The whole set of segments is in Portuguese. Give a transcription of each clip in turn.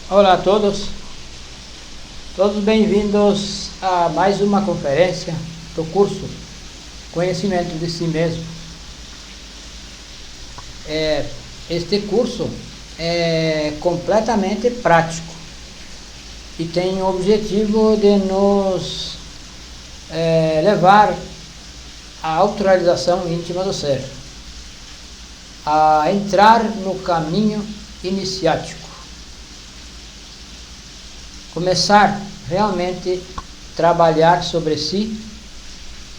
Olá a todos, todos bem-vindos a mais uma conferência do curso Conhecimento de Si Mesmo. Este curso é completamente prático e tem o objetivo de nos levar à autorrealização íntima do ser, a entrar no caminho iniciático, começar realmente a trabalhar sobre si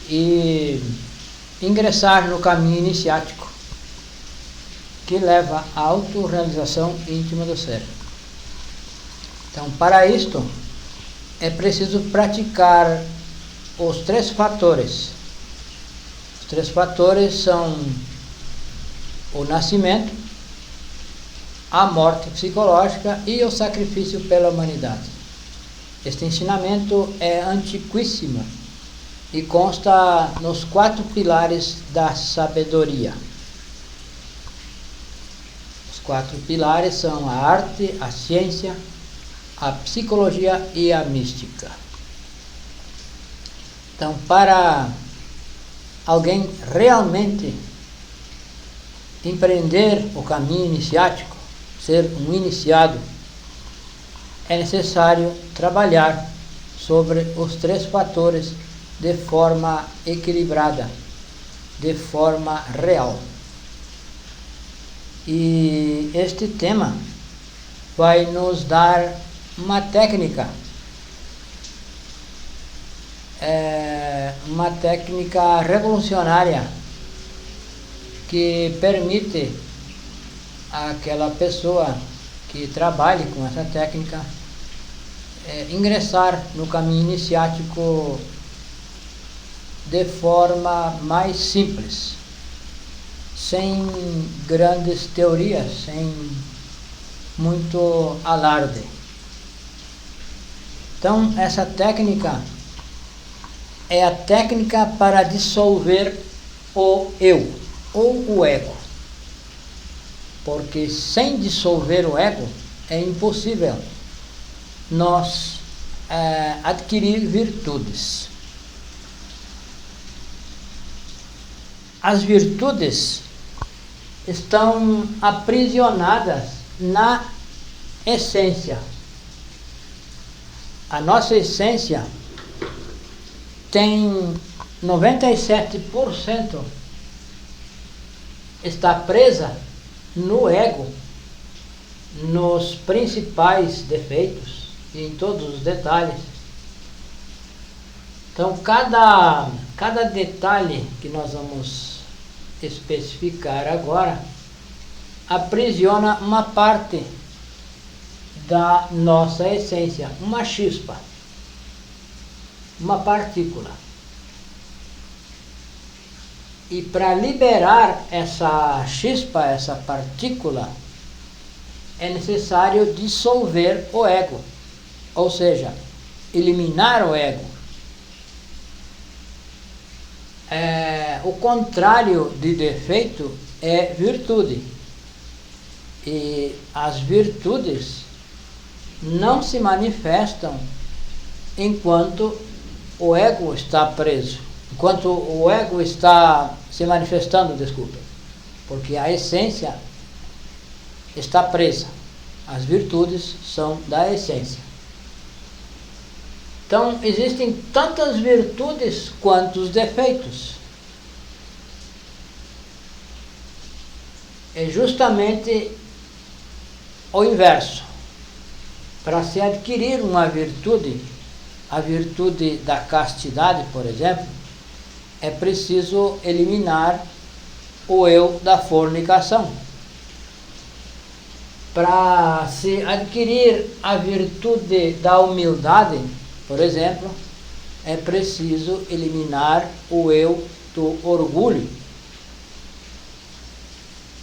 e ingressar no caminho iniciático que leva à autorrealização íntima do ser. Então, para isto, é preciso praticar os três fatores. Os três fatores são o nascimento, a morte psicológica e o sacrifício pela humanidade. Este ensinamento é antiquíssimo e consta nos 4 pilares da sabedoria. Os 4 pilares são a arte, a ciência, a psicologia e a mística. Então, para alguém realmente empreender o caminho iniciático, ser um iniciado, é necessário trabalhar sobre os 3 fatores de forma equilibrada, de forma real. E este tema vai nos dar uma técnica revolucionária que permite àquela pessoa que trabalhe com essa técnica ingressar no caminho iniciático de forma mais simples, sem grandes teorias, sem muito alarde. Então, essa técnica é a técnica para dissolver o eu, ou o ego. Porque sem dissolver o ego, é impossível nós adquirir virtudes. As virtudes estão aprisionadas na essência. A nossa essência tem 97% está presa no ego, nos principais defeitos e em todos os detalhes. Então, cada detalhe que nós vamos especificar agora aprisiona uma parte da nossa essência, uma chispa, uma partícula. E para liberar essa chispa, essa partícula, é necessário dissolver o ego, ou seja, eliminar o ego. O contrário de defeito é virtude. E as virtudes não se manifestam enquanto o ego está preso, enquanto o ego está se manifestando, porque a essência está presa. As virtudes são da essência. Então, existem tantas virtudes quanto os defeitos. É justamente o inverso. Para se adquirir uma virtude, a virtude da castidade, por exemplo, é preciso eliminar o eu da fornicação. Para se adquirir a virtude da humildade, por exemplo, é preciso eliminar o eu do orgulho.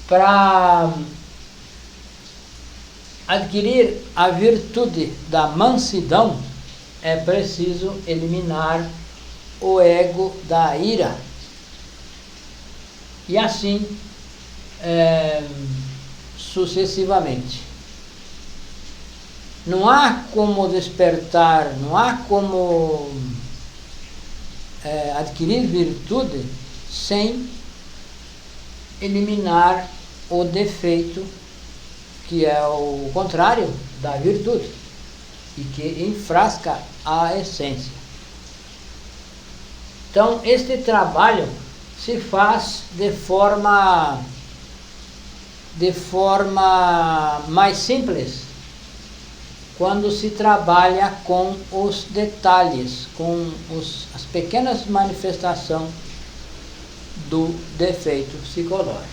Para adquirir a virtude da mansidão, é preciso eliminar o ego da ira. E assim sucessivamente. Não há como despertar, não há como adquirir virtude sem eliminar o defeito, que é o contrário da virtude e que enfrasca a essência. Então, este trabalho se faz de forma mais simples quando se trabalha com os detalhes, com as pequenas manifestações do defeito psicológico.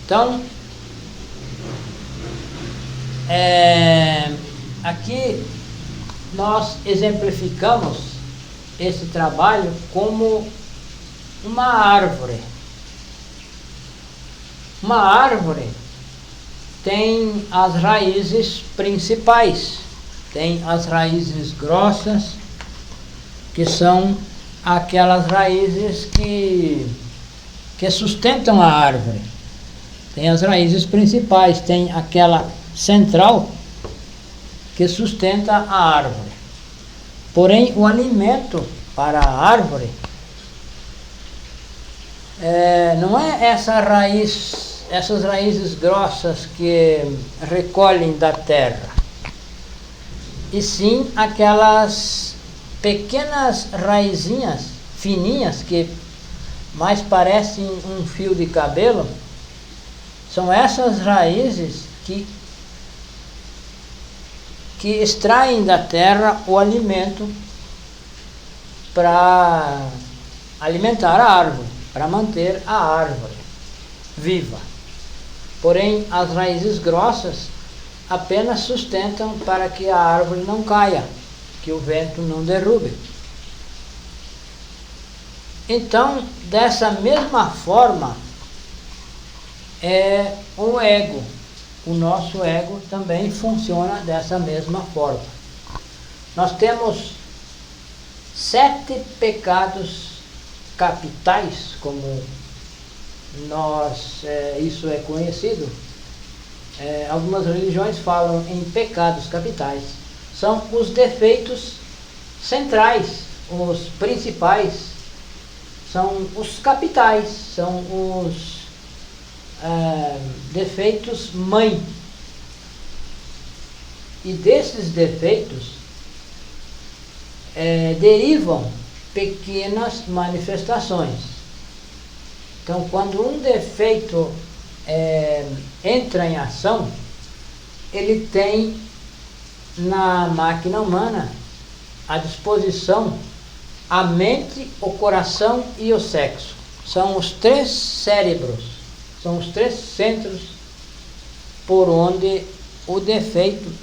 Então, aqui nós exemplificamos esse trabalho como uma árvore. Uma árvore tem as raízes principais, tem as raízes grossas, que são aquelas raízes que sustentam a árvore. Tem as raízes principais, tem aquela central que sustenta a árvore. Porém, o alimento para a árvore não é essas raízes grossas que recolhem da terra, e sim aquelas pequenas raizinhas fininhas que mais parecem um fio de cabelo. São essas raízes que extraem da terra o alimento para alimentar a árvore, para manter a árvore viva. Porém, as raízes grossas apenas sustentam para que a árvore não caia, que o vento não derrube. Então, dessa mesma forma, é o ego. O nosso ego também funciona dessa mesma forma. Nós temos 7 pecados capitais, como isso é conhecido. Algumas religiões falam em pecados capitais. São os defeitos centrais, os principais, são os capitais, são os defeitos mãe. E desses defeitos derivam pequenas manifestações. Então, quando um defeito entra em ação, ele tem na máquina humana à disposição a mente, o coração e o sexo. São os 3 cérebros, são os 3 centros por onde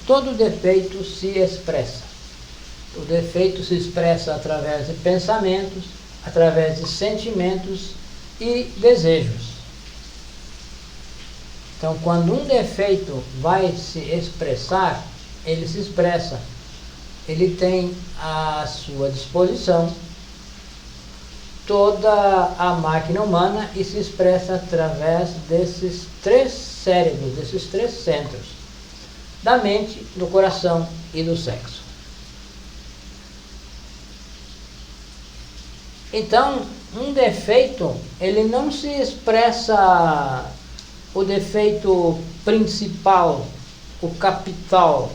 todo defeito se expressa. O defeito se expressa através de pensamentos, através de sentimentos e desejos. Então, quando um defeito vai se expressar, ele se expressa. Ele tem à sua disposição toda a máquina humana e se expressa através desses 3 cérebros, desses 3 centros, da mente, do coração e do sexo. Então, um defeito, ele não se expressa o defeito principal, o capital,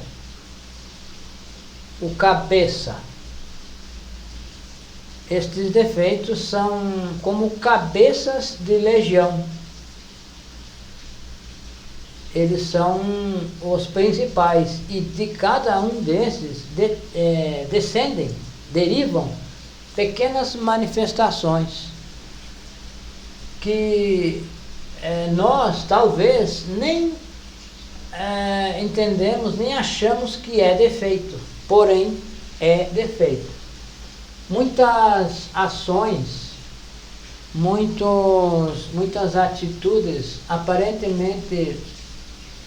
o cabeça. Estes defeitos são como cabeças de legião. Eles são os principais, e de cada um desses derivam pequenas manifestações que nós talvez nem entendemos, nem achamos que é defeito, porém é defeito. Muitas ações, muitas atitudes aparentemente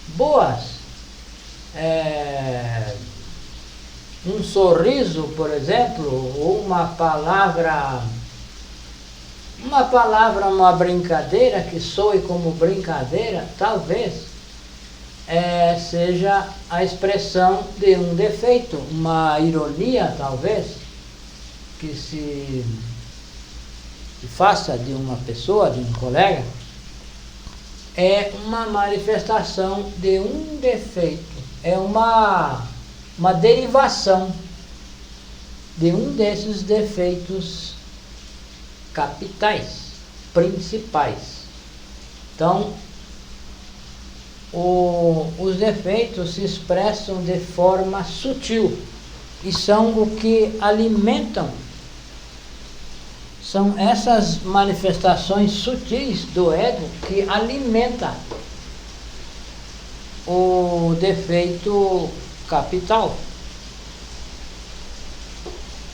boas, um sorriso, por exemplo, ou uma brincadeira que soe como brincadeira, talvez seja a expressão de um defeito, uma ironia talvez, que se faça de uma pessoa, de um colega, é uma manifestação de um defeito, é uma derivação de um desses defeitos capitais, principais. Então, os defeitos se expressam de forma sutil e são o que alimentam. São essas manifestações sutis do ego que alimenta o defeito capital.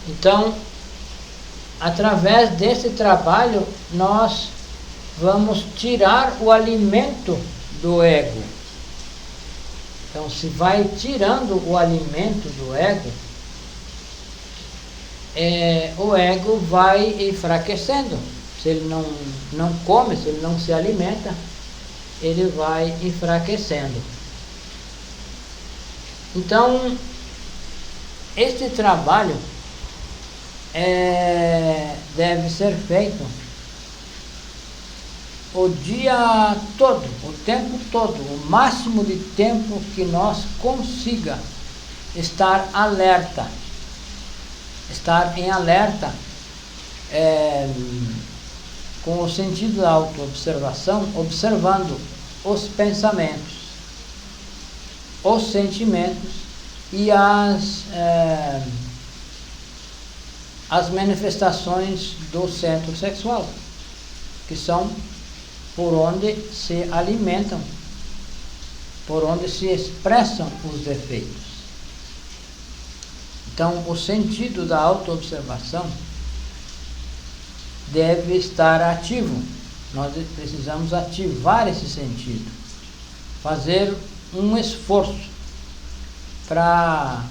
Então, através desse trabalho, nós vamos tirar o alimento do ego. Então, se vai tirando o alimento do ego, o ego vai enfraquecendo. Se ele não come, se ele não se alimenta, ele vai enfraquecendo. Então, este trabalho deve ser feito o dia todo, o tempo todo, o máximo de tempo que nós consiga estar alerta. Estar em alerta com o sentido da autoobservação, observando os pensamentos, os sentimentos e as manifestações do centro sexual, que são por onde se alimentam, por onde se expressam os defeitos. Então, o sentido da autoobservação deve estar ativo. Nós precisamos ativar esse sentido, fazer um esforço para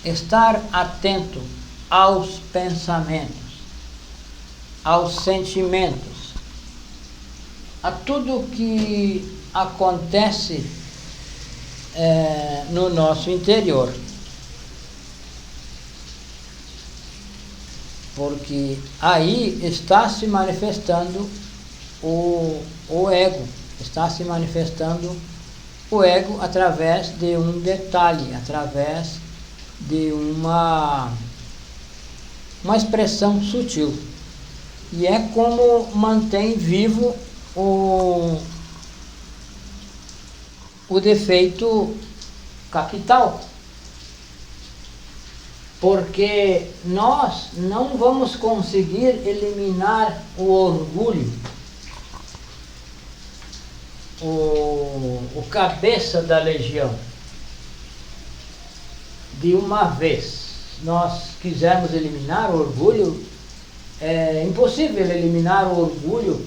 estar atento aos pensamentos, aos sentimentos, a tudo que acontece no nosso interior. Porque aí está se manifestando o ego, está se manifestando o ego através de um detalhe, através de uma expressão sutil. E é como mantém vivo o defeito capital. Porque nós não vamos conseguir eliminar o orgulho, o cabeça da legião, de uma vez. Se nós quisermos eliminar o orgulho, é impossível eliminar o orgulho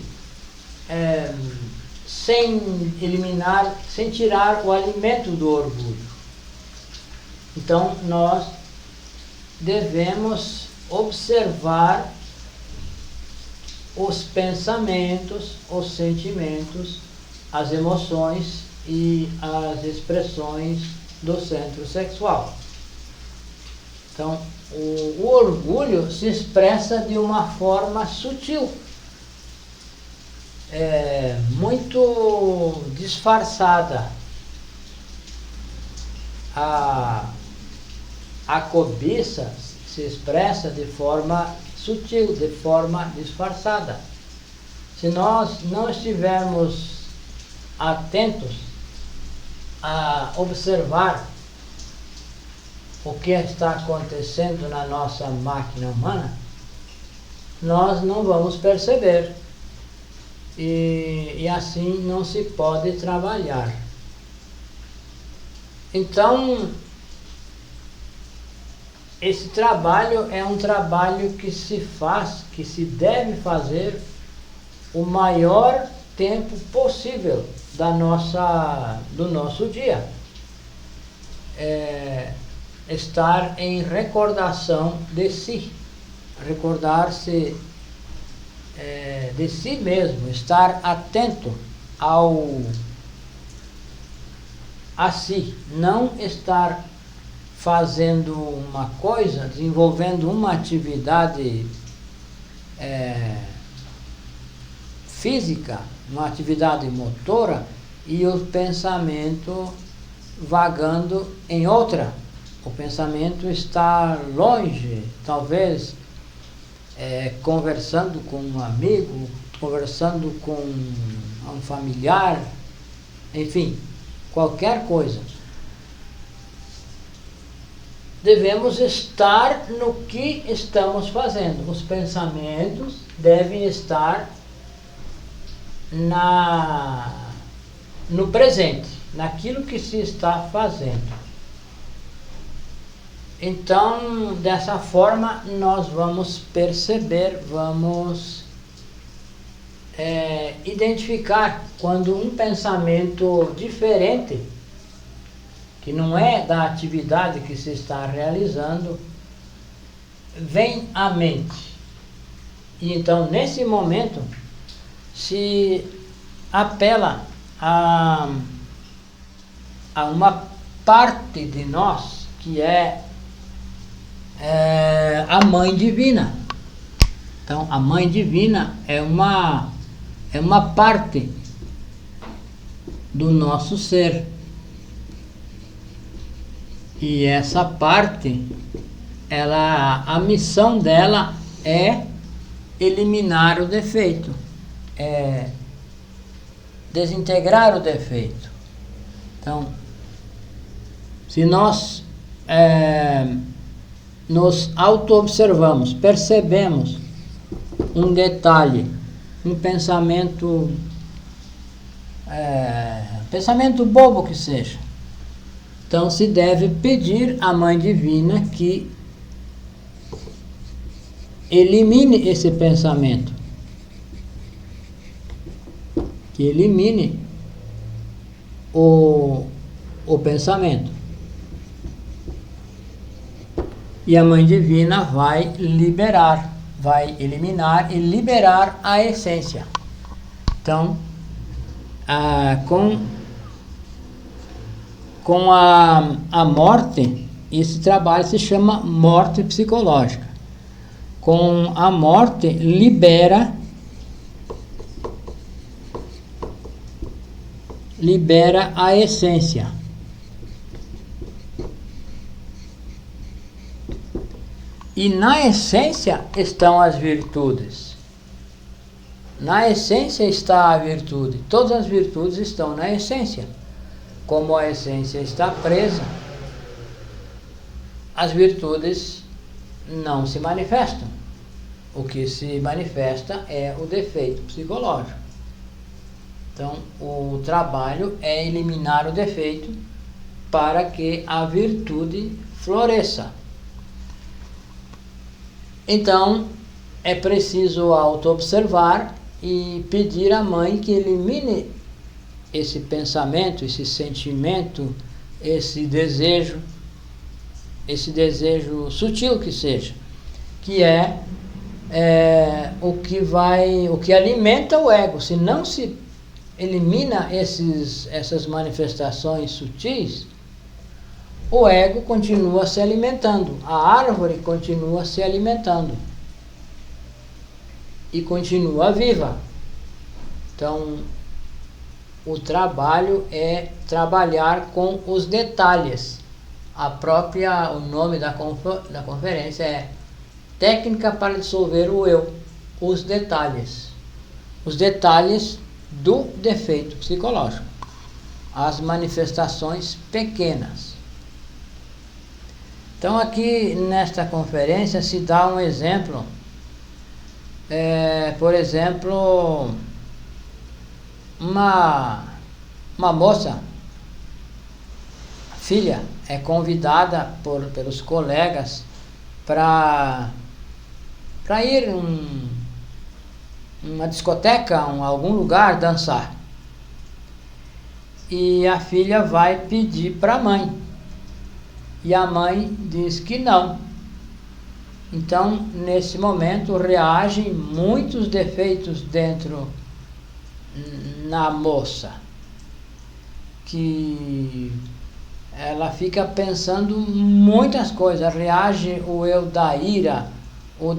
sem tirar o alimento do orgulho. Então, nós devemos observar os pensamentos, os sentimentos, as emoções e as expressões do centro sexual. Então, o orgulho se expressa de uma forma sutil, muito disfarçada. A cobiça se expressa de forma sutil, de forma disfarçada. Se nós não estivermos atentos a observar o que está acontecendo na nossa máquina humana, nós não vamos perceber. E assim não se pode trabalhar. Então, esse trabalho é um trabalho que se faz, que se deve fazer o maior tempo possível do nosso dia. Estar em recordação de si, recordar-se de si mesmo, estar atento a si, não estar fazendo uma coisa, desenvolvendo uma atividade física, uma atividade motora, e o pensamento vagando em outra. O pensamento está longe, talvez conversando com um amigo, conversando com um familiar, enfim, qualquer coisa. Devemos estar no que estamos fazendo. Os pensamentos devem estar no presente, naquilo que se está fazendo. Então, dessa forma, nós vamos perceber, vamos identificar quando um pensamento diferente, que não é da atividade que se está realizando, vem à mente. E então, nesse momento, se apela a uma parte de nós que é a Mãe Divina. Então, a Mãe Divina é uma parte do nosso ser. E essa parte, a missão dela é eliminar o defeito, desintegrar o defeito. Então, se nós nos auto-observamos, percebemos um detalhe, um pensamento bobo que seja, então se deve pedir à Mãe Divina que elimine esse pensamento, que elimine o pensamento. E a Mãe Divina vai liberar, vai eliminar e liberar a essência. Então, com a morte, esse trabalho se chama morte psicológica. Com a morte, libera a essência. E na essência estão as virtudes. Na essência está a virtude. Todas as virtudes estão na essência. Como a essência está presa, as virtudes não se manifestam. O que se manifesta é o defeito psicológico. Então, o trabalho é eliminar o defeito para que a virtude floresça. Então, é preciso auto-observar e pedir à Mãe que elimine esse pensamento, esse sentimento, esse desejo sutil que seja, que é o que alimenta o ego. Se não se elimina essas manifestações sutis, o ego continua se alimentando, a árvore continua se alimentando e continua viva. Então, o trabalho é trabalhar com os detalhes. O nome da conferência é Técnica para dissolver o eu, os detalhes do defeito psicológico, as manifestações pequenas. Então, aqui nesta conferência se dá um exemplo, por exemplo, uma moça, filha, é convidada pelos colegas para ir uma discoteca, algum lugar, dançar. E a filha vai pedir para a mãe. E a mãe diz que não. Então, nesse momento, reagem muitos defeitos na moça, que ela fica pensando muitas coisas, reage o eu da ira, o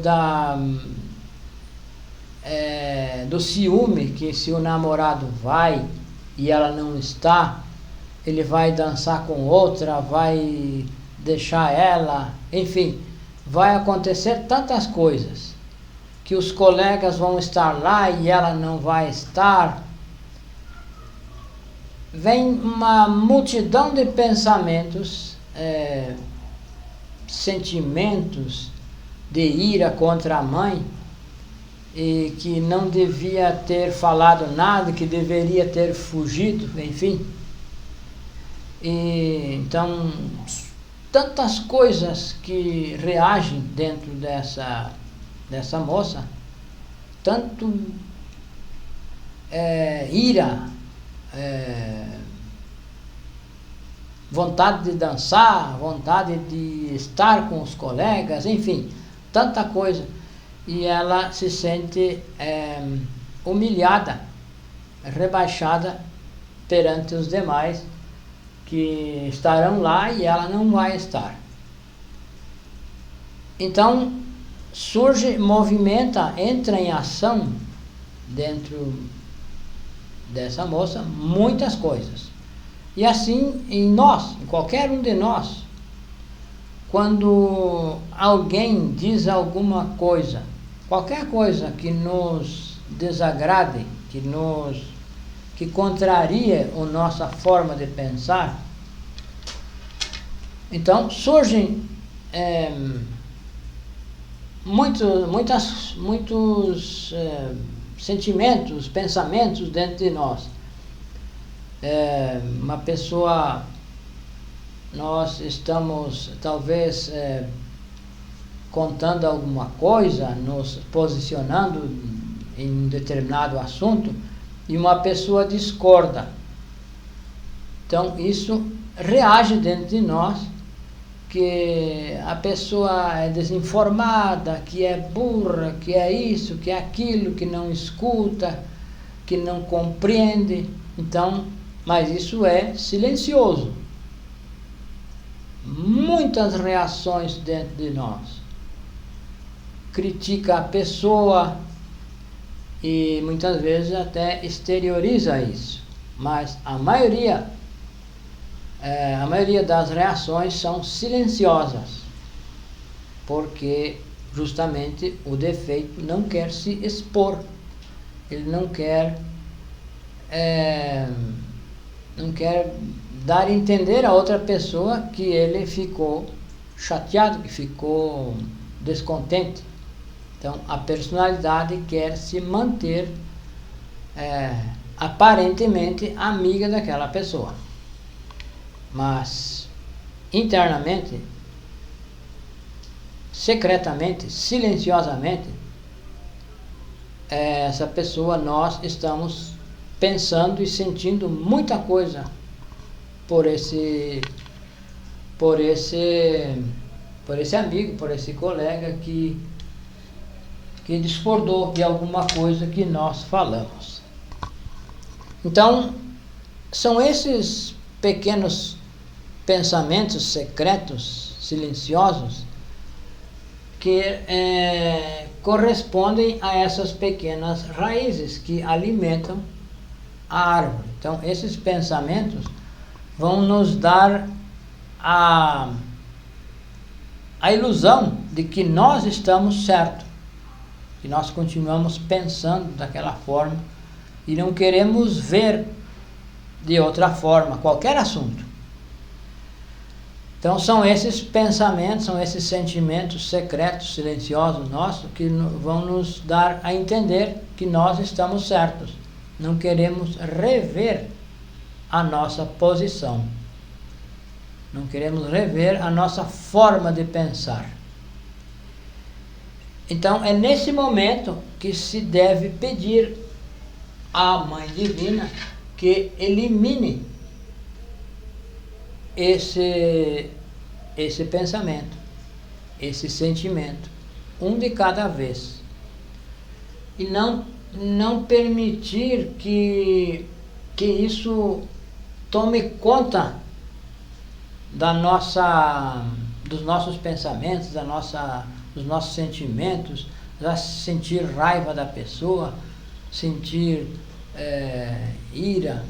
do ciúme, que se o namorado vai e ela não está, ele vai dançar com outra, vai deixar ela, enfim, vai acontecer tantas coisas, que os colegas vão estar lá e ela não vai estar. Vem uma multidão de pensamentos, sentimentos de ira contra a mãe, e que não devia ter falado nada, que deveria ter fugido, enfim. E, então, tantas coisas que reagem dentro dessa moça, tanto ira, vontade de dançar, vontade de estar com os colegas, enfim, tanta coisa. E ela se sente humilhada, rebaixada perante os demais que estarão lá e ela não vai estar. Então surge, movimenta, entra em ação dentro dessa moça muitas coisas. E assim em nós, em qualquer um de nós, quando alguém diz alguma coisa, qualquer coisa que nos desagrade, que contraria a nossa forma de pensar, então surgem muitos sentimentos, pensamentos dentro de nós. Uma pessoa, nós estamos talvez contando alguma coisa, nos posicionando em um determinado assunto, e uma pessoa discorda. Então isso reage dentro de nós, que a pessoa é desinformada, que é burra, que é isso, que é aquilo, que não escuta, que não compreende. Então, mas isso é silencioso. Muitas reações dentro de nós. Critica a pessoa e muitas vezes até exterioriza isso. Mas a maioria das reações são silenciosas, porque justamente o defeito não quer se expor, ele não quer dar a entender a outra pessoa que ele ficou chateado, que ficou descontente. Então a personalidade quer se manter aparentemente amiga daquela pessoa, mas internamente, secretamente, silenciosamente, essa pessoa, nós estamos pensando e sentindo muita coisa por esse amigo, por esse colega que discordou de alguma coisa que nós falamos. Então, são esses pequenos pensamentos secretos, silenciosos, que correspondem a essas pequenas raízes que alimentam a árvore. Então, esses pensamentos vão nos dar a ilusão de que nós estamos certos, que nós continuamos pensando daquela forma e não queremos ver de outra forma qualquer assunto. Então são esses pensamentos, são esses sentimentos secretos, silenciosos nossos, que vão nos dar a entender que nós estamos certos. Não queremos rever a nossa posição. Não queremos rever a nossa forma de pensar. Então é nesse momento que se deve pedir à Mãe Divina que elimine esse pensamento, esse sentimento, um de cada vez, e não permitir que isso tome conta dos nossos pensamentos, dos nossos sentimentos, sentir raiva da pessoa, sentir ira.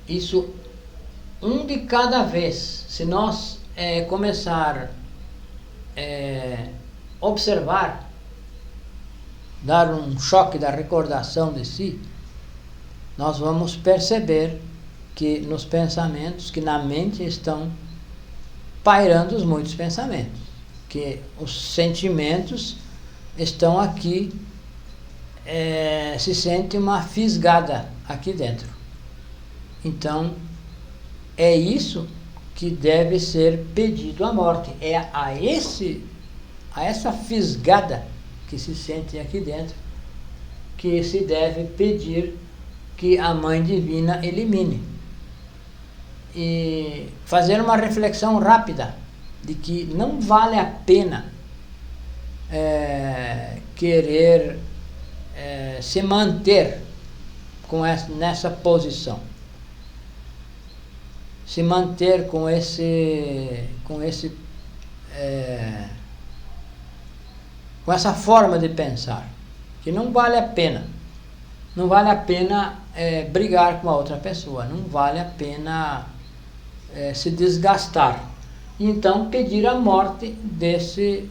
Isso um de cada vez. Se nós começar observar, dar um choque da recordação de si, nós vamos perceber que nos pensamentos, que na mente estão pairando os muitos pensamentos, que os sentimentos estão aqui, se sente uma fisgada aqui dentro. Então, é isso que deve ser pedido à morte, é a essa fisgada que se sente aqui dentro, que se deve pedir que a Mãe Divina elimine. E fazer uma reflexão rápida de que não vale a pena querer se manter nessa posição, se manter com essa forma de pensar, que não vale a pena. Não vale a pena brigar com a outra pessoa, não vale a pena se desgastar. Então, pedir a morte desse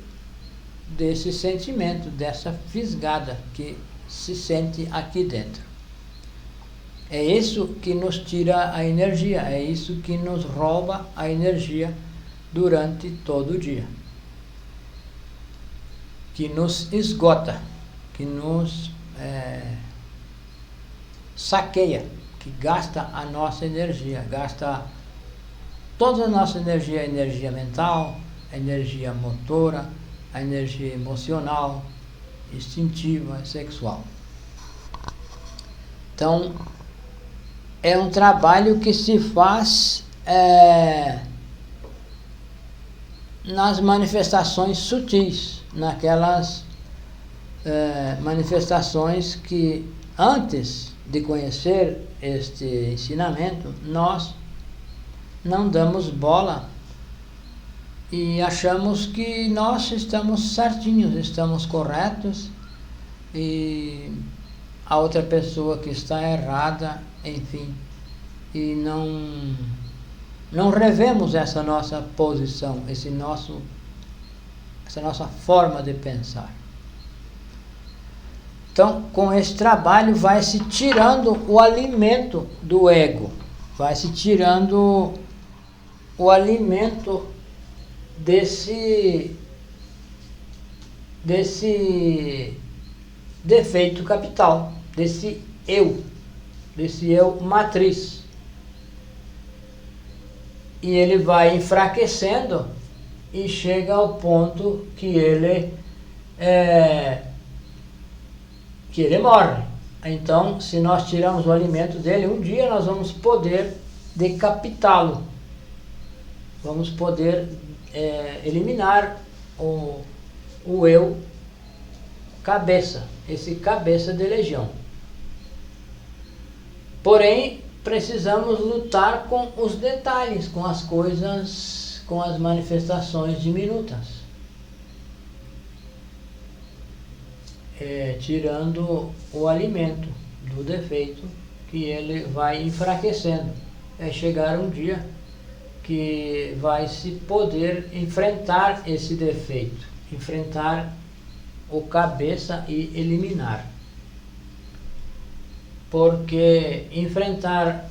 sentimento, dessa fisgada que se sente aqui dentro. É isso que nos tira a energia, é isso que nos rouba a energia durante todo o dia, que nos esgota, que nos saqueia, que gasta a nossa energia, gasta toda a nossa energia, a energia mental, a energia motora, a energia emocional, instintiva, sexual. Então, é um trabalho que se faz nas manifestações sutis, naquelas manifestações que, antes de conhecer este ensinamento, nós não damos bola e achamos que nós estamos certinhos, estamos corretos e a outra pessoa que está errada, enfim, e não revemos essa nossa posição, essa nossa forma de pensar. Então, com esse trabalho vai se tirando o alimento do ego, vai se tirando o alimento desse defeito capital, desse eu matriz. E ele vai enfraquecendo e chega ao ponto que ele morre. Então, se nós tiramos o alimento dele, um dia nós vamos poder decapitá-lo. Vamos poder eliminar o eu cabeça, esse cabeça de legião. Porém, precisamos lutar com os detalhes, com as coisas, com as manifestações diminutas. Tirando o alimento do defeito, que ele vai enfraquecendo. Chegar um dia que vai se poder enfrentar esse defeito, enfrentar o cabeça e eliminar. Porque enfrentar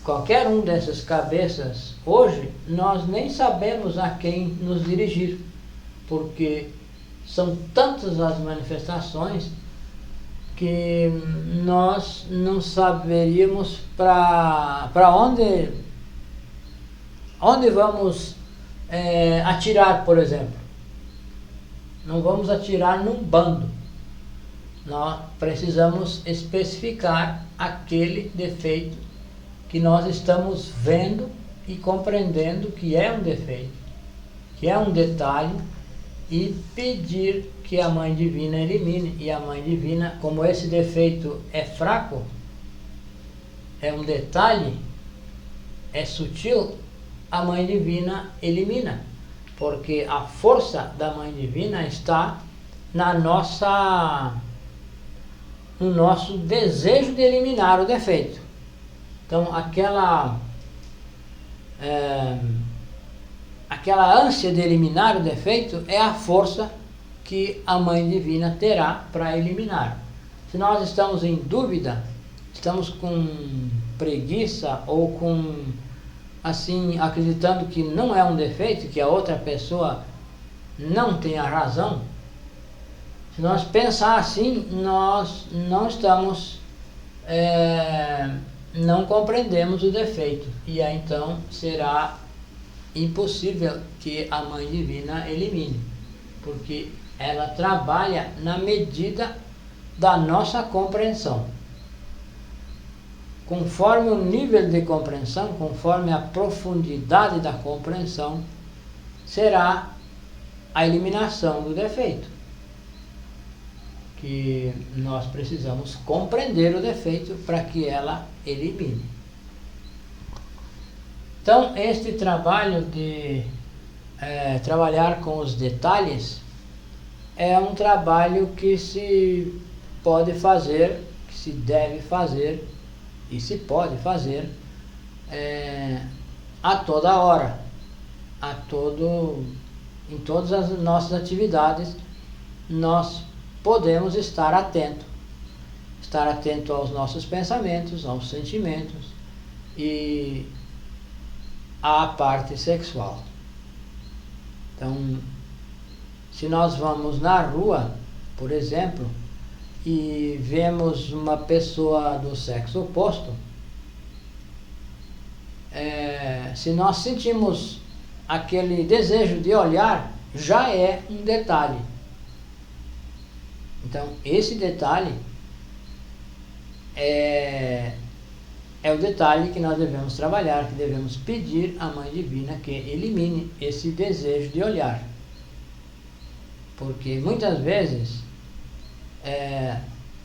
qualquer um dessas cabeças, hoje, nós nem sabemos a quem nos dirigir, porque são tantas as manifestações que nós não saberíamos para onde vamos atirar, por exemplo. Não vamos atirar num bando. Nós precisamos especificar aquele defeito que nós estamos vendo e compreendendo que é um defeito, que é um detalhe, e pedir que a Mãe Divina elimine. E a Mãe Divina, como esse defeito é fraco, é um detalhe, é sutil, a Mãe Divina elimina, porque a força da Mãe Divina está no nosso desejo de eliminar o defeito. Então aquela ânsia de eliminar o defeito é a força que a Mãe Divina terá para eliminar. Se nós estamos em dúvida, estamos com preguiça ou com, assim, acreditando que não é um defeito, que a outra pessoa não tem a razão, se nós pensar assim, nós não estamos, não compreendemos o defeito, e aí então será impossível que a Mãe Divina elimine, porque ela trabalha na medida da nossa compreensão. Conforme o nível de compreensão, conforme a profundidade da compreensão, será a eliminação do defeito. Que nós precisamos compreender o defeito para que ela elimine. Então, este trabalho de trabalhar com os detalhes é um trabalho que se pode fazer, que se deve fazer e se pode fazer a toda hora, em todas as nossas atividades. Nós podemos estar atento aos nossos pensamentos, aos sentimentos e à parte sexual. Então, se nós vamos na rua, por exemplo, e vemos uma pessoa do sexo oposto, se nós sentimos aquele desejo de olhar, já é um detalhe. Então, esse detalhe é o detalhe que nós devemos trabalhar, que devemos pedir à Mãe Divina que elimine esse desejo de olhar. Porque muitas vezes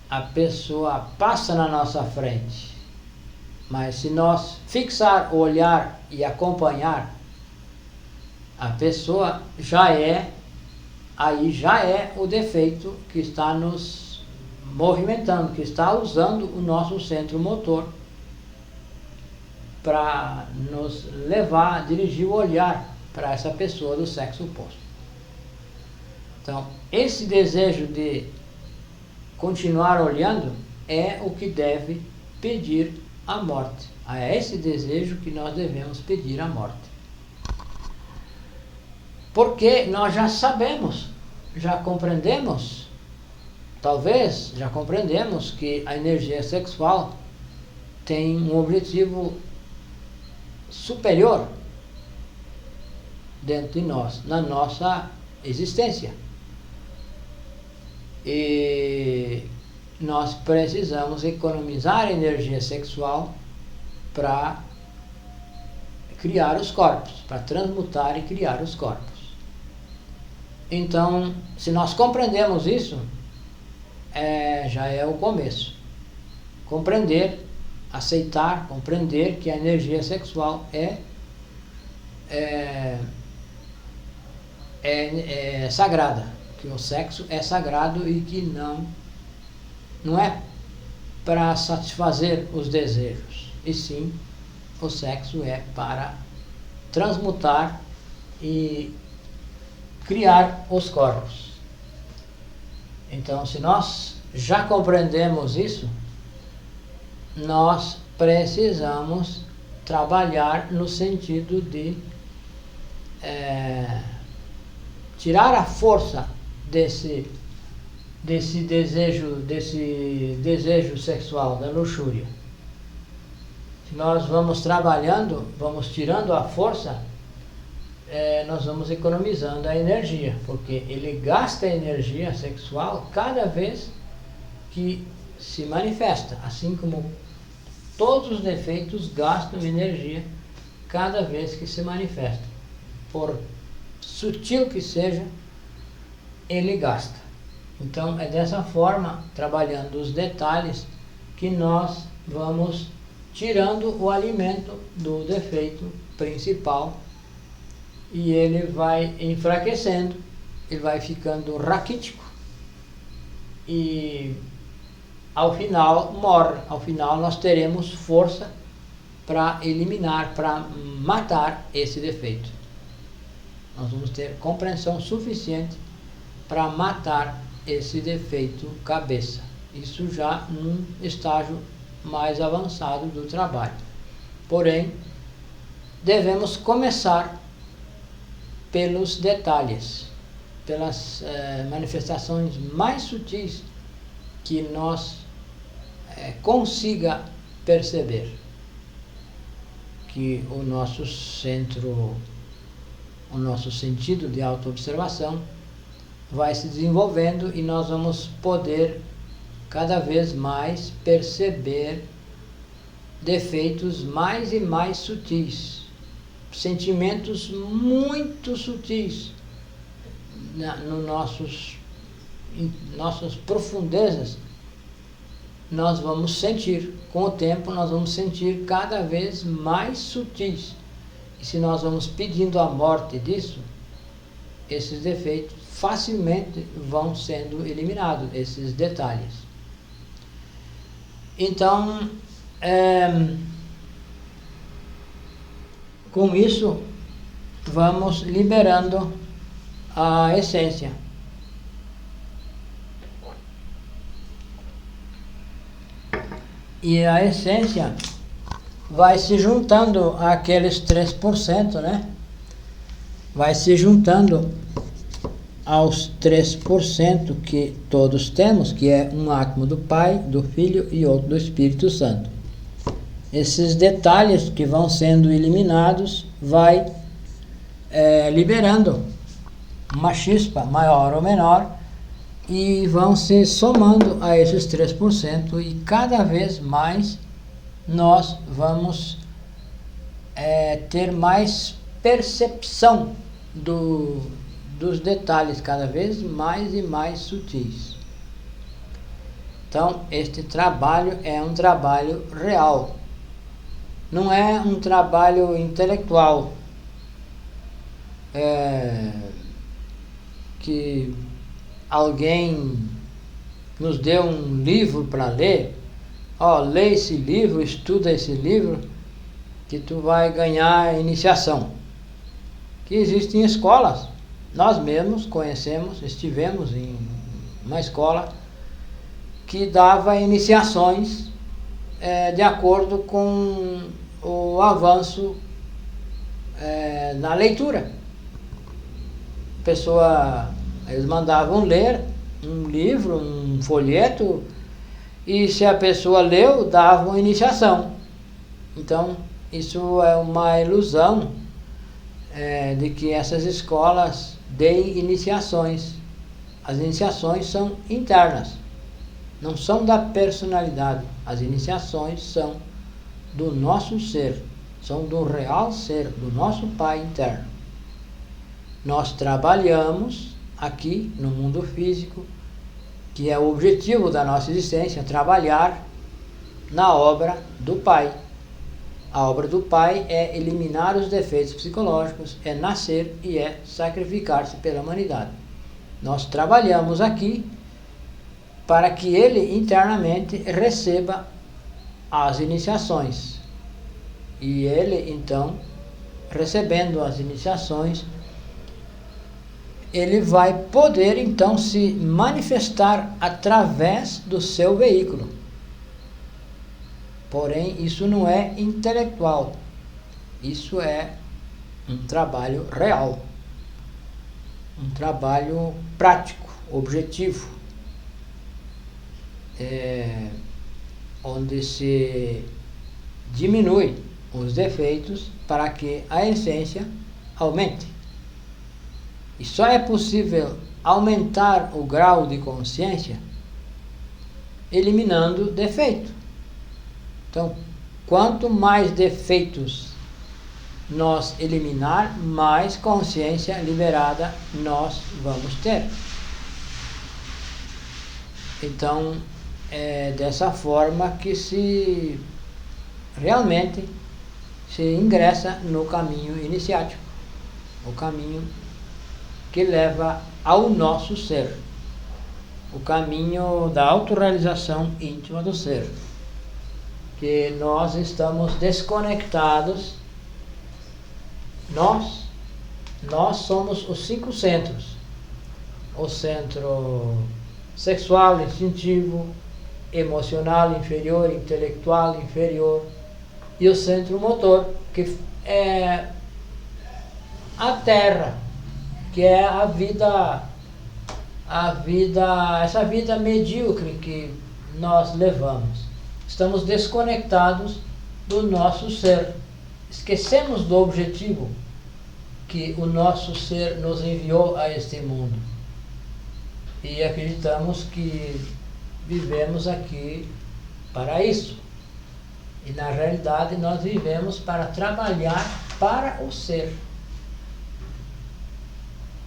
a pessoa passa na nossa frente, mas se nós fixar o olhar e acompanhar a pessoa, já é o defeito que está nos movimentando, que está usando o nosso centro motor para nos levar, dirigir o olhar para essa pessoa do sexo oposto. Então, esse desejo de continuar olhando é o que deve pedir a morte. É esse desejo que nós devemos pedir a morte. Porque nós já sabemos, já compreendemos, talvez já compreendemos que a energia sexual tem um objetivo superior dentro de nós, na nossa existência. E nós precisamos economizar energia sexual para criar os corpos, para transmutar e criar os corpos. Então, se nós compreendemos isso, já é o começo. Compreender, aceitar, compreender que a energia sexual é sagrada, que o sexo é sagrado e que não é para satisfazer os desejos, e sim o sexo é para transmutar e criar os corpos. Então, se nós já compreendemos isso, nós precisamos trabalhar no sentido de tirar a força desse desejo sexual, da luxúria. Se nós vamos trabalhando, vamos tirando a força, nós vamos economizando a energia, porque ele gasta energia sexual cada vez que se manifesta, assim como todos os defeitos gastam energia cada vez que se manifesta. Por sutil que seja, ele gasta. Então é dessa forma, trabalhando os detalhes, que nós vamos tirando o alimento do defeito principal, e ele vai enfraquecendo, ele vai ficando raquítico e ao final morre. Ao final nós teremos força para eliminar, para matar esse defeito. Nós vamos ter compreensão suficiente para matar esse defeito cabeça. Isso já num estágio mais avançado do trabalho. Porém, devemos começar pelos detalhes, pelas manifestações mais sutis que nós consiga perceber. Que o nosso centro, o nosso sentido de autoobservação vai se desenvolvendo e nós vamos poder cada vez mais perceber defeitos mais e mais sutis, sentimentos muito sutis nossas profundezas. Nós vamos sentir, com o tempo nós vamos sentir cada vez mais sutis. E se nós vamos pedindo a morte disso, esses defeitos facilmente vão sendo eliminados, esses detalhes. Então, com isso, vamos liberando a essência. E a essência vai se juntando àqueles 3%, né? Vai se juntando aos 3% que todos temos, que é um átomo do Pai, do Filho e outro do Espírito Santo. Esses detalhes que vão sendo eliminados vai liberando uma chispa maior ou menor e vão se somando a esses 3% e cada vez mais nós vamos ter mais percepção dos detalhes cada vez mais e mais sutis. Então, este trabalho é um trabalho real, não é um trabalho intelectual, que alguém nos deu um livro para ler, lê esse livro, estuda esse livro, que tu vai ganhar iniciação. Que existem escolas, nós mesmos conhecemos, estivemos em uma escola que dava iniciações de acordo com o avanço na leitura. Eles mandavam ler um livro, um folheto, e se a pessoa leu, dava uma iniciação. Então, isso é uma ilusão de que essas escolas deem iniciações. As iniciações são internas, não são da personalidade. As iniciações são do nosso ser, são do real ser, do nosso Pai interno. Nós trabalhamos aqui no mundo físico, que é o objetivo da nossa existência, trabalhar na obra do Pai. A obra do Pai é eliminar os defeitos psicológicos, é nascer e é sacrificar-se pela humanidade. Nós trabalhamos aqui para que ele internamente receba as iniciações. E ele, então, recebendo as iniciações, ele vai poder, então, se manifestar através do seu veículo. Porém, isso não é intelectual. Isso é um trabalho real. Um trabalho prático, objetivo. Onde se diminui os defeitos para que a essência aumente. E só é possível aumentar o grau de consciência eliminando defeito. Então, quanto mais defeitos nós eliminar, mais consciência liberada nós vamos ter. Então, é dessa forma que se realmente se ingressa no caminho iniciático, o caminho que leva ao nosso ser, o caminho da autorrealização íntima do ser, que nós estamos desconectados. Nós somos os 5 centros: o centro sexual, instintivo, emocional inferior, intelectual inferior, e o centro motor, que é a Terra, que é essa vida medíocre que nós levamos. Estamos desconectados do nosso ser. Esquecemos do objetivo que o nosso ser nos enviou a este mundo. E acreditamos que vivemos aqui para isso. E na realidade nós vivemos para trabalhar para o ser.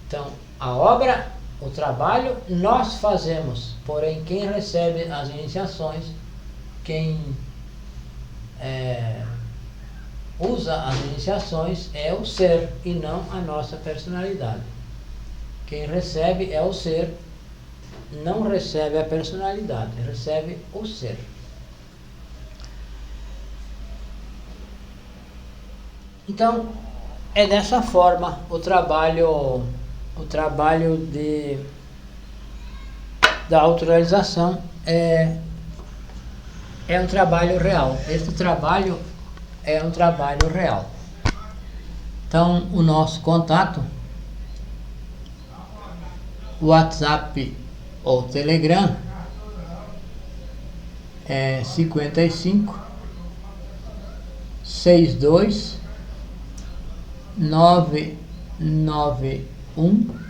Então, a obra, o trabalho, nós fazemos. Porém, quem recebe as iniciações, quem usa as iniciações é o ser e não a nossa personalidade. Quem recebe é o ser, não recebe a personalidade, recebe o ser. Então, é dessa forma o trabalho da autorrealização é um trabalho real. Este trabalho é um trabalho real. Então, o nosso contato, WhatsApp ou Telegram, é 55 62 991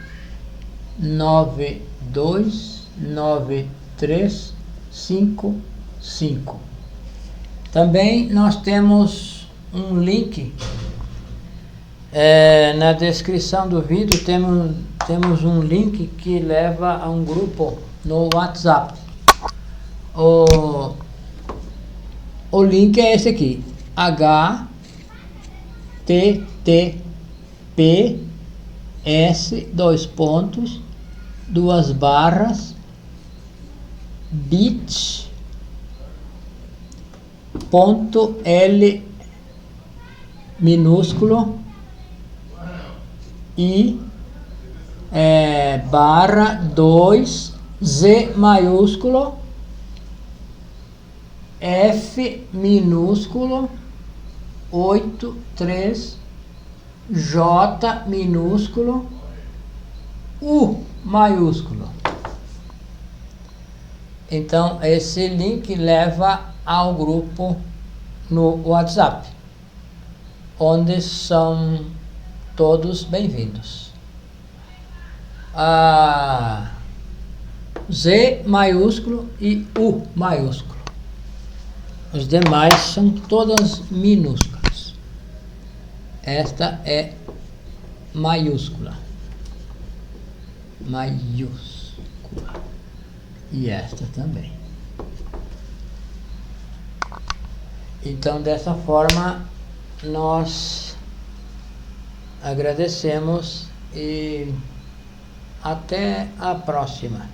929355. Também nós temos um link na descrição do vídeo, temos um link que leva a um grupo no WhatsApp. O link é esse aqui: https://bit.l minúsculo e /2Z maiúsculo F minúsculo 83 J minúsculo U maiúsculo. Então esse link leva ao grupo no WhatsApp, onde são todos bem-vindos. Z maiúsculo e U maiúsculo. Os demais são todas minúsculas. Esta é maiúscula. E esta também. Então, dessa forma, nós agradecemos e até a próxima.